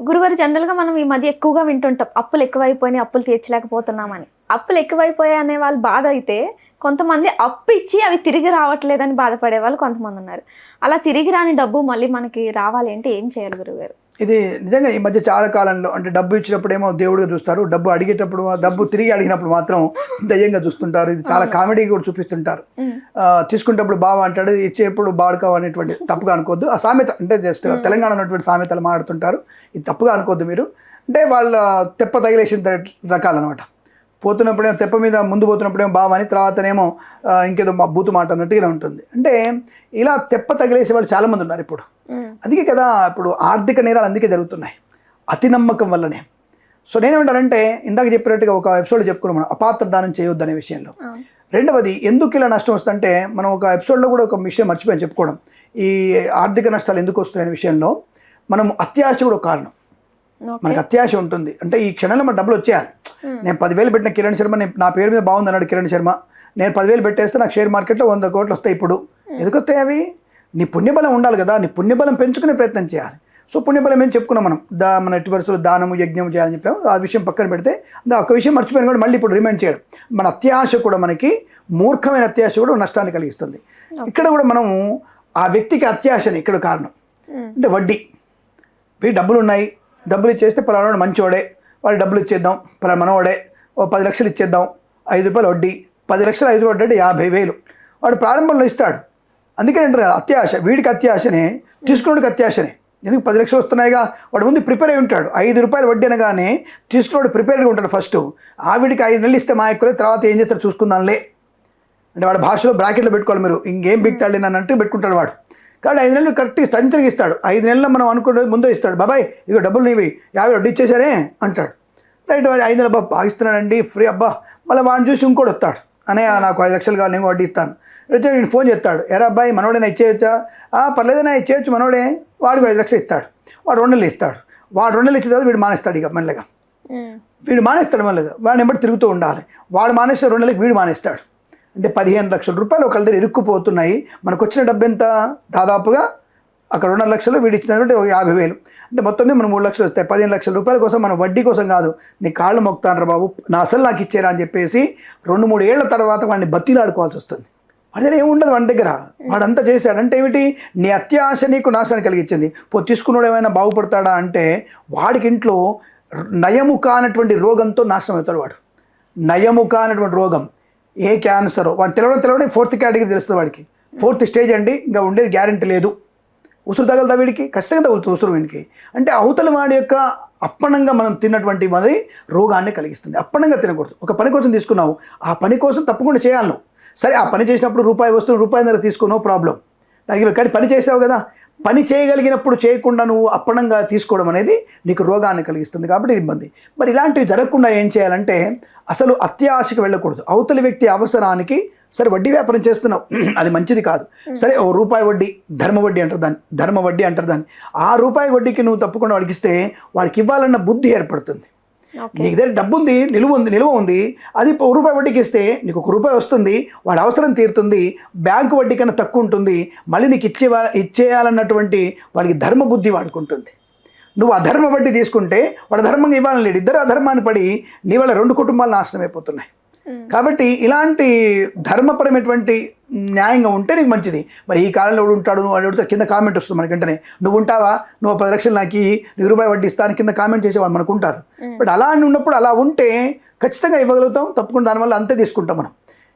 గురుగారు జనరల్‌గా మనం ఈ మధ్య ఎక్కువగా వింటుంటాం. అప్పులు ఎక్కువైపోయినాయి, అప్పులు తీర్చలేకపోతున్నామని. అప్పులు ఎక్కువైపోయాయి అనే వాళ్ళు బాధ అయితే, కొంతమంది అప్పు ఇచ్చి అవి తిరిగి రావట్లేదని బాధపడే వాళ్ళు కొంతమందున్నారు. అలా తిరిగి రాని డబ్బు మళ్ళీ మనకి రావాలి అంటే ఏం చేయాలి గురుగారు? ఇది నిజంగా ఈ మధ్య చాలా కాలంలో అంటే డబ్బు ఇచ్చినప్పుడేమో దేవుడిగా చూస్తారు. డబ్బు అడిగేటప్పుడు డబ్బు తిరిగి అడిగినప్పుడు మాత్రం దయ్యంగా చూస్తుంటారు. ఇది చాలా కామెడీ కూడా చూపిస్తుంటారు. తీసుకునేటప్పుడు బావ అంటాడు, ఇచ్చేప్పుడు బాడుకావు అనేటువంటి తప్పుగా అనుకోవద్దు. ఆ సామెత అంటే జస్ట్ తెలంగాణ ఉన్నటువంటి సామెతలు మాట్లాడుతుంటారు. ఇది తప్పుగా అనుకోవద్దు మీరు. అంటే వాళ్ళ తెప్ప తగిలేసిన రకాలన్నమాట. పోతున్నప్పుడేమో తెప్ప మీద ముందు పోతున్నప్పుడేమో బావ అని, తర్వాతనేమో ఇంకేదో బూతు మాట అన్నట్టుగా ఉంటుంది. అంటే ఇలా తెప్ప తగిలేసే వాళ్ళు చాలామంది ఉన్నారు ఇప్పుడు. అందుకే కదా ఇప్పుడు ఆర్థిక నేరాలు అందుకే జరుగుతున్నాయి, అతి నమ్మకం వల్లనే. సో నేనేమంటానంటే ఇందాక చెప్పినట్టుగా ఒక ఎపిసోడ్ చెప్పుకున్నాం మనం, అపాత్ర దానం చేయొద్దు అనే విషయంలో. రెండవది ఎందుకు ఇలా నష్టం వస్తుందంటే, మనం ఒక ఎపిసోడ్లో కూడా ఒక విషయం మర్చిపోయాం చెప్పుకోవడం. ఈ ఆర్థిక నష్టాలు ఎందుకు వస్తున్నాయనే విషయంలో మనం అత్యాశ కూడా ఒక కారణం. మనకు అత్యాశ ఉంటుంది. అంటే ఈ క్షణంలో మన డబ్బులు వచ్చేయాలి. నేను 10,000 పెట్టిన కిరణ్ శర్మ, నా పేరు మీద బాగుంది అన్నాడు కిరణ్ శర్మ, నేను 10,000 పెట్టేస్తే నాకు షేర్ మార్కెట్లో 100 కోట్లు వస్తాయి. ఇప్పుడు ఎందుకు వస్తాయి అవి? నీ పుణ్యబలం ఉండాలి కదా, నీ పుణ్యబలం పెంచుకునే ప్రయత్నం చేయాలి. సో పుణ్యబలం ఏం చెప్పుకున్నాం మనం, మన ఎట్టి పరిస్థితులు దానము యజ్ఞం చేయాలని చెప్పాము. ఆ విషయం పక్కన పెడితే ఒక విషయం మర్చిపోయిన కూడా మళ్ళీ ఇప్పుడు రిమైండ్ చేయడం. మన అత్యాశ కూడా మనకి మూర్ఖమైన అత్యాశ కూడా నష్టాన్ని కలిగిస్తుంది. ఇక్కడ కూడా మనము ఆ వ్యక్తికి అత్యాశని ఇక్కడ కారణం అంటే వడ్డీ. వీడి డబ్బులు ఉన్నాయి, డబ్బులు ఇచ్చేస్తే పలానాడు మంచివాడే, వాడు డబ్బులు ఇచ్చేద్దాం, పలానా మనవాడే, 10 లక్షలు ఇచ్చేద్దాం, 5 రూపాయలు వడ్డీ, 10 లక్షలు 5 వడ్డీ అంటే 50,000 వాడు ప్రారంభంలో ఇస్తాడు. అందుకని అంటారు కదా అత్యాశ. వీడికి అత్యాశనే, తీసుకున్నోడికి అత్యాశనే. ఎందుకు 10 లక్షలు వస్తున్నాయిగా, వాడు ముందు ప్రిపేర్ అయి ఉంటాడు. 5 రూపాయలు వడ్డీ అనగానే తీసుకున్నవాడు ప్రిపేర్గా ఉంటాడు ఫస్ట్. ఆవిడికి 5 నెలలు ఇస్తే మా ఎక్కువ, తర్వాత ఏం చేస్తాడు చూసుకుందాంలే అంటే వాడు భాషలో బ్రాకెట్లో పెట్టుకోవాలి మీరు, ఇంకేం బిగ్తాడు నన్నట్టు పెట్టుకుంటాడు వాడు. కాబట్టి 5 నెలలు కరెక్ట్ సంచరికి ఇస్తాడు. 5 నెలలు మనం అనుకునే ముందే ఇస్తాడు. బాబాయ్ ఇక డబ్బులు నీవి 50 వడ్డీ ఇచ్చేసారే అంటాడు. రైట్, వాడు 5 నెలలు బాగా ఇస్తున్నాడండి ఫ్రీ, అబ్బా. మళ్ళీ వాడిని చూసి ఇంకోటి వస్తాడు, అనే నాకు 5 లక్షలు కావాలి, నేను వడ్డీ ఇస్తాను. అయితే నేను ఫోన్ చేస్తాడు, ఎరా అబ్బాయి మనోడేనా ఇచ్చేయచ్చా? పర్లేదైనా ఇచ్చేయచ్చు మనోడే. వాడికి 5 లక్షలు ఇస్తాడు, వాడు 2 నెలలు ఇస్తాడు. వాడు 2 నెలలు ఇచ్చిన తర్వాత వీడు మానేస్తాడు. ఇక మెల్లగా వీడు మానేస్తాడు, మెల్లగా వాడిని ఎంబడి తిరుగుతూ ఉండాలి. వాడు మానేస్తే 2 నెలలకు వీడు మానేస్తాడు. అంటే 15 లక్షల రూపాయలు ఒకళ్ళ దగ్గర ఇరుక్కుపోతున్నాయి. మనకు వచ్చిన డబ్బు ఎంత? దాదాపుగా అక్కడ 2 లక్షలు, వీడు ఇచ్చినటువంటి 50,000. అంటే మొత్తం మనం 3 లక్షలు వస్తాయి. 15 లక్షల రూపాయల కోసం మనం వడ్డీ కోసం కాదు, నీ కాళ్ళు మొక్కుతాను బాబు, నా అసలు నాకు ఇచ్చేరా అని చెప్పేసి 2-3 ఏళ్ల తర్వాత వాడిని బతిలాడుకోవాల్సి వస్తుంది. వాడి దగ్గర ఏముండదు, వాడి దగ్గర వాడంతా చేశాడు. అంటే ఏమిటి? నీ అత్యాశ నీకు నాశనం కలిగించింది. తీసుకున్నాడు ఏమైనా బాగుపడతాడా అంటే, వాడికి ఇంట్లో నయము కానటువంటి రోగంతో నాశనం అవుతాడు వాడు. నయము కానటువంటి రోగం ఏ క్యాన్సర్ వాడు తెలవడం 4th కేటగిరీ తెలుస్తుంది వాడికి. 4th స్టేజ్ అండి, ఇంకా ఉండేది గ్యారెంటీ లేదు. ఉసురు తగలదా వీడికి? ఖచ్చితంగా తగులుతుంది ఉసురు వీడికి. అంటే అవతల వాడి యొక్క అప్పనంగా మనం తిన్నటువంటి మనది రోగాన్ని కలిగిస్తుంది. అప్పనంగా తినకూడదు. ఒక పని కోసం తీసుకున్నావు, ఆ పని కోసం తప్పకుండా చేయాలి నువ్వు. సరే, ఆ పని చేసినప్పుడు రూపాయి వస్తువు రూపాయి తీసుకున్నావు, ప్రాబ్లం దానికి. కానీ పని చేసావు కదా, పని చేయగలిగినప్పుడు చేయకుండా నువ్వు అప్పనంగా తీసుకోవడం అనేది నీకు రోగాన్ని కలిగిస్తుంది. కాబట్టి ఇబ్బంది. మరి ఇలాంటివి జరగకుండా ఏం చేయాలంటే, అసలు అత్యాశకు వెళ్ళకూడదు. అవతలి వ్యక్తి అవసరానికి, సరే వడ్డీ వ్యాపారం చేస్తున్నావు, అది మంచిది కాదు. సరే, ఓ రూపాయి వడ్డీ, ధర్మ వడ్డీ అంటారు దాన్ని, ధర్మ వడ్డీ అంటారు దాన్ని. ఆ రూపాయి వడ్డీకి నువ్వు తప్పకుండా వాడికి ఇస్తే వాడికి ఇవ్వాలన్న బుద్ధి ఏర్పడుతుంది. నీకు దగ్గర డబ్బు ఉంది, నిలువ ఉంది, అది రూపాయి వడ్డీకి ఇస్తే నీకు 1 రూపాయి వస్తుంది, వాడి అవసరం తీరుతుంది, బ్యాంకు వడ్డీ కన్నా తక్కువ ఉంటుంది. మళ్ళీ నీకు ఇచ్చేయాలన్నటువంటి వాడికి ధర్మ బుద్ధి వాడుకుంటుంది. నువ్వు అధర్మ వడ్డీ తీసుకుంటే వాడు ధర్మంగా ఇవ్వాలని లేడు. ఇద్దరు అధర్మాన్ని పడి నీ వల్ల 2 కుటుంబాలు నాశనం అయిపోతున్నాయి. కాబట్టి ఇలాంటి ధర్మపరమైనటువంటి న్యాయంగా ఉంటే నీకు మంచిది. మరి ఈ కాలంలో ఎవడు ఉంటాడు? నువ్వు అడుగుతా కింద కామెంట్ వస్తుంది మనకి వెంటనే, నువ్వు ఉంటావా, నువ్వు 10 లక్షలు నాకు నీకు రూపాయి వడ్డీ ఇస్తాను కింద కామెంట్ చేసేవాళ్ళు మనకు ఉంటారు. బట్ అలా ఉన్నప్పుడు అలా ఉంటే ఖచ్చితంగా ఇవ్వగలుగుతాం, తప్పకుండా దానివల్ల అంతే తీసుకుంటాం మనం.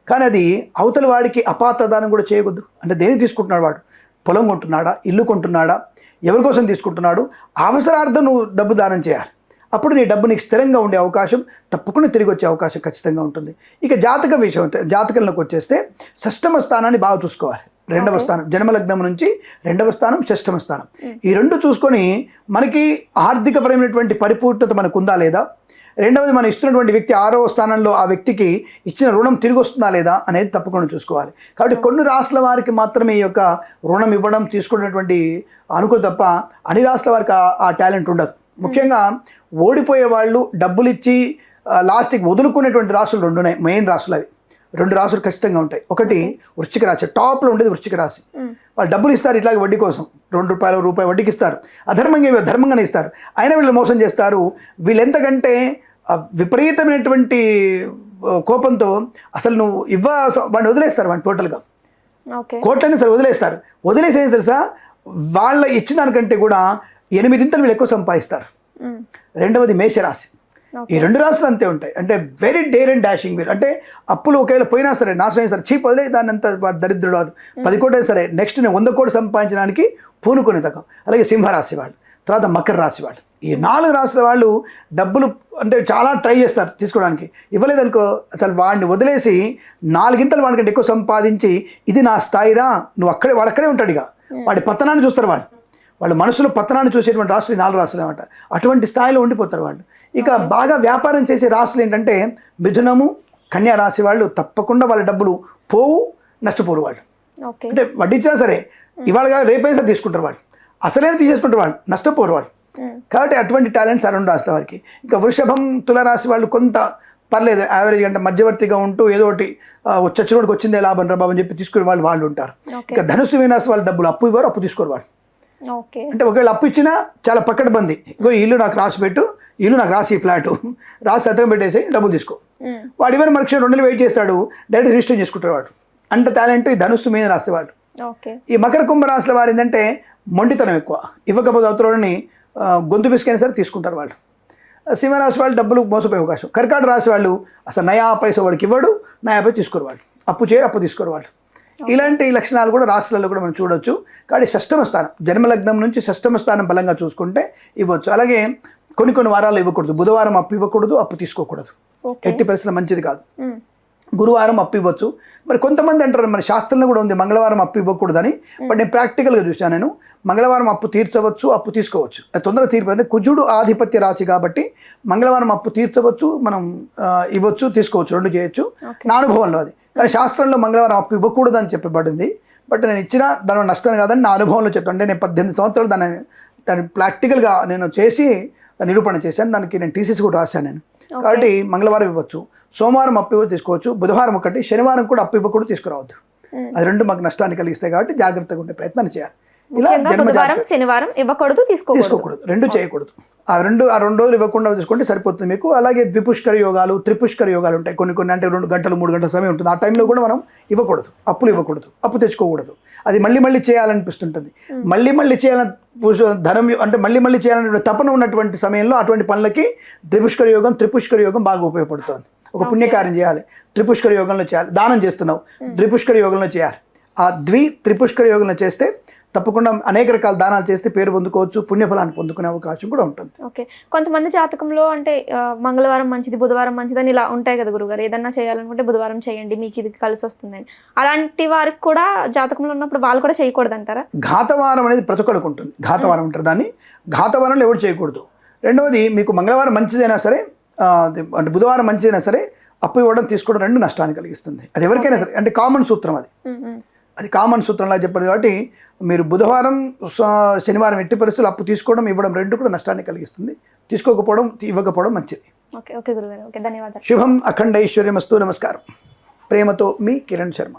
కానీ అది అవతల వాడికి అపాత్ర దానం కూడా చేయకూడదు. అంటే దేనికి తీసుకుంటున్నాడు వాడు? పొలం కొంటున్నాడా, ఇల్లు కొంటున్నాడా, ఎవరి కోసం తీసుకుంటున్నాడు? అవసరార్థం నువ్వు డబ్బు దానం చేయాలి. అప్పుడు నీ డబ్బు నీకు స్థిరంగా ఉండే అవకాశం, తప్పకుండా తిరిగి వచ్చే అవకాశం ఖచ్చితంగా ఉంటుంది. ఇక జాతక విషయం, జాతకంలోకి వచ్చేస్తే 6వ స్థానాన్ని బాగా చూసుకోవాలి. 2వ స్థానం, జన్మలగ్నం నుంచి 2వ స్థానం, 6వ స్థానం, ఈ 2 చూసుకొని మనకి ఆర్థికపరమైనటువంటి పరిపూర్ణత మనకు ఉందా లేదా, రెండవది మనం ఇస్తున్నటువంటి వ్యక్తి 6వ స్థానంలో ఆ వ్యక్తికి ఇచ్చిన రుణం తిరిగి వస్తుందా లేదా అనేది తప్పకుండా చూసుకోవాలి. కాబట్టి కొన్ని రాష్ట్రాల వారికి మాత్రమే ఈ యొక్క రుణం ఇవ్వడం, తీసుకున్నటువంటి అనుకూల తప్ప అన్ని రాష్ట్రాల వారికి ఆ టాలెంట్ ఉండదు. ముఖ్యంగా ఓడిపోయే వాళ్ళు డబ్బులు ఇచ్చి లాస్ట్కి వదులుకునేటువంటి రాష్ట్రాలు 2 ఉన్నాయి, మెయిన్ రాష్ట్రాలు అవి. 2 రాసులు ఖచ్చితంగా ఉంటాయి. ఒకటి వృశ్చిక రాశి, టాప్లో ఉండేది వృశ్చిక రాశి. వాళ్ళు డబ్బులు ఇస్తారు ఇట్లాగే వడ్డీ కోసం, ₹2 వడ్డీకి ఇస్తారు, అధర్మంగా ధర్మంగానే ఇస్తారు, అయినా వీళ్ళు మోసం చేస్తారు. వీళ్ళు ఎంతకంటే విపరీతమైనటువంటి కోపంతో అసలు నువ్వు వాడిని వదిలేస్తారు, వాడిని టోటల్గా కోట్లన్నీ సరే వదిలేస్తారు. వదిలేసేది తెలుసా, వాళ్ళ ఇచ్చిన దానికంటే కూడా 8 ఇంతలు వీళ్ళు ఎక్కువ సంపాదిస్తారు. రెండవది మేషరాశి. ఈ 2 రాశులు అంతే ఉంటాయి. అంటే వెరీ డేర్ అండ్ డాషింగ్ వీళ్ళు. అంటే అప్పులు ఒకవేళ పోయినా సరే, నాశనం అయినా సరే, చీప్ వదిలే దాన్ని అంత దరిద్రుడు వాడు 10 కోట్లు సరే, నెక్స్ట్ నేను 100 కోట్లు సంపాదించడానికి పూనుకునే తగ్గం. అలాగే సింహరాశి వాళ్ళు, తర్వాత మకర రాశి వాళ్ళు. ఈ 4 రాశుల వాళ్ళు డబ్బులు అంటే చాలా ట్రై చేస్తారు తీసుకోవడానికి. ఇవ్వలేదనుకో అసలు వాడిని వదిలేసి 4 ఇంతలు వాడికంటే ఎక్కువ సంపాదించి ఇది నా స్థాయిరా, నువ్వు వాడు అక్కడే ఉంటాడు. ఇక వాడి పతనాన్ని చూస్తారు వాళ్ళ మనసులో పతనాన్ని చూసేటువంటి రాశులు 4 రాశులు అనమాట. అటువంటి స్థాయిలో ఉండిపోతారు వాళ్ళు. ఇక బాగా వ్యాపారం చేసే రాశులు ఏంటంటే మిథునము, కన్యా రాశి వాళ్ళు. తప్పకుండా వాళ్ళ డబ్బులు పోవు, నష్టపోరు వాళ్ళు. అంటే వడ్డీ ఇచ్చినా సరే ఇవాళ రేపైనా సరే తీసుకుంటారు వాళ్ళు, అసలైనా తీసేసుకుంటారు వాళ్ళు, నష్టపోరు వాళ్ళు. కాబట్టి అటువంటి టాలెంట్స్ 2 రాశుల వారికి. ఇంకా వృషభం, తులారాశి వాళ్ళు కొంత పర్లేదు, యావరేజ్ అంటే మధ్యవర్తిగా ఉంటూ ఏదో ఒకటి చచ్చినోడికి వచ్చిందే లాభం రా బాబు అని చెప్పి తీసుకునే వాళ్ళు ఉంటారు. ఇక ధనుసు మీనరాశి వాళ్ళ డబ్బులు అప్పు ఇవ్వరు, అప్పు తీసుకోరు వాళ్ళు. అంటే ఒకవేళ అప్పు ఇచ్చినా చాలా పక్కడబంది, ఇగో ఇల్లు నాకు రాసి పెట్టు, ఇల్లు నాకు రాసి ఫ్లాట్ రాసి సంతకం పెట్టేసి డబ్బులు తీసుకో. వాడు ఇవన్నీ మనకి 2 నెలలు వెయిట్ చేస్తాడు, డైరెక్ట్ రిజిస్టర్ చేసుకుంటాడు వాడు. అంత టాలెంట్ ఈ ధనుసు మీద రాసేవాడు. ఈ మకర కుంభ రాశుల వారు ఏంటంటే మొండితనం ఎక్కువ, ఇవ్వకపోతే అవతలని గొంతు పిసుకైనా సరే తీసుకుంటారు వాళ్ళు. సింహరాశి వాళ్ళు డబ్బులు మోసపోయే అవకాశం. కర్కాటక రాశి వాళ్ళు అసలు నయా పైసా వాడికి ఇవ్వడు, నయా పైసా తీసుకోరు వాళ్ళు, అప్పు చేయరు, అప్పు తీసుకోరు వాళ్ళు. ఇలాంటి లక్షణాలు కూడా రాశులలో కూడా మనం చూడొచ్చు. కాబట్టి 6వ స్థానం, జన్మలగ్నం నుంచి 6వ స్థానం బలంగా చూసుకుంటే ఇవ్వచ్చు. అలాగే కొన్ని వారాలు ఇవ్వకూడదు. బుధవారం అప్పు ఇవ్వకూడదు, అప్పు తీసుకోకూడదు, ఎట్టి పరిస్థితుల్లో మంచిది కాదు. గురువారం అప్పు ఇవ్వచ్చు. మరి కొంతమంది అంటారు మన శాస్త్రంలో కూడా ఉంది మంగళవారం అప్పు ఇవ్వకూడదని. బట్ నేను ప్రాక్టికల్గా చూసాను. నేను మంగళవారం అప్పు తీర్చవచ్చు, అప్పు తీసుకోవచ్చు. అది తొందరగా తీర్పు, కుజుడు ఆధిపత్య రాశి కాబట్టి మంగళవారం అప్పు తీర్చవచ్చు, మనం ఇవ్వచ్చు, తీసుకోవచ్చు, 2 చేయొచ్చు. నా అనుభవంలో అది. కానీ శాస్త్రంలో మంగళవారం అప్పు ఇవ్వకూడదు అని చెప్పబడింది. బట్ నేను ఇచ్చినా దాని నష్టం కాదని నా అనుభవంలో చెప్పాను. అంటే నేను 18 సంవత్సరాలు దాన్ని ప్రాక్టికల్గా నేను చేసి నిరూపణ చేశాను. దానికి నేను టీసీసీ కూడా రాశాను నేను. కాబట్టి మంగళవారం ఇవ్వచ్చు, సోమవారం అప్పు ఇవ్వ తీసుకోవచ్చు, బుధవారం ఒకటి, శనివారం కూడా అప్పు ఇవ్వకూడదు, తీసుకురావద్దు. అది 2 మాకు నష్టాన్ని కలిగిస్తాయి. కాబట్టి జాగ్రత్తగా ఉండే ప్రయత్నం చేయాలి. ఇలా శనివారం ఇవ్వకూడదు, తీసుకోకూడదు, 2 చేయకూడదు. ఆ 2 రోజులు ఇవ్వకుండా తీసుకుంటే సరిపోతుంది మీకు. అలాగే ద్విపుష్కర యోగాలు, త్రిపుష్కర యోగాలు ఉంటాయి. కొన్ని అంటే 2 గంటలు 3 గంటల సమయం ఉంటుంది. ఆ టైంలో కూడా మనం ఇవ్వకూడదు, అప్పులు ఇవ్వకూడదు, అప్పు తెచ్చుకోకూడదు. అది మళ్ళీ చేయాలనిపిస్తుంటుంది. మళ్ళీ చేయాలని ధనం అంటే మళ్ళీ చేయాలనే తపన ఉన్నటువంటి సమయంలో అటువంటి పనులకి ద్విపుష్కర యోగం, త్రిపుష్కర యోగం బాగా ఉపయోగపడుతుంది. ఒక పుణ్యకార్యం చేయాలి, త్రిపుష్కర యోగంలో చేయాలి. దానం చేస్తున్నావు, ద్విపుష్కర యోగంలో చేయాలి. ఆ త్రిపుష్కర యోగంలో చేస్తే తప్పకుండా అనేక రకాల దానాలు చేస్తే పేరు పొందుకోవచ్చు, పుణ్యఫలాన్ని పొందుకునే అవకాశం కూడా ఉంటుంది. ఓకే. కొంతమంది జాతకంలో అంటే మంగళవారం మంచిది, బుధవారం మంచిదని ఇలా ఉంటాయి కదా గురుగారు. ఏదన్నా చేయాలనుకుంటే బుధవారం చేయండి, మీకు ఇది కలిసి వస్తుందని. అలాంటి వారికి కూడా జాతకంలో ఉన్నప్పుడు వాళ్ళు కూడా చేయకూడదు అంటారా? ఘాతవారం అనేది ప్రతి ఒక్కరికి ఉంటుంది. ఘాతవారం అంటారు దాన్ని. ఘాతవారంలో ఎవరు చేయకూడదు. రెండవది మీకు మంగళవారం మంచిదైనా సరే, అంటే బుధవారం మంచిదైనా సరే అప్పు ఇవ్వడం తీసుకోవడం 2 నష్టాన్ని కలిగిస్తుంది. అది ఎవరికైనా సరే, అంటే కామన్ సూత్రం అది కామన్ సూత్రంలా చెప్పారు. కాబట్టి మీరు బుధవారం, శనివారం ఎట్టి పరిస్థితులు అప్పు తీసుకోవడం, ఇవ్వడం 2 కూడా నష్టాన్ని కలిగిస్తుంది. తీసుకోకపోవడం, ఇవ్వకపోవడం మంచిది. ఓకే గురుగారు, ధన్యవాదాలు. శుభం అఖండ ఐశ్వర్యమస్తు. నమస్కారం. ప్రేమతో మీ కిరణ్ శర్మ.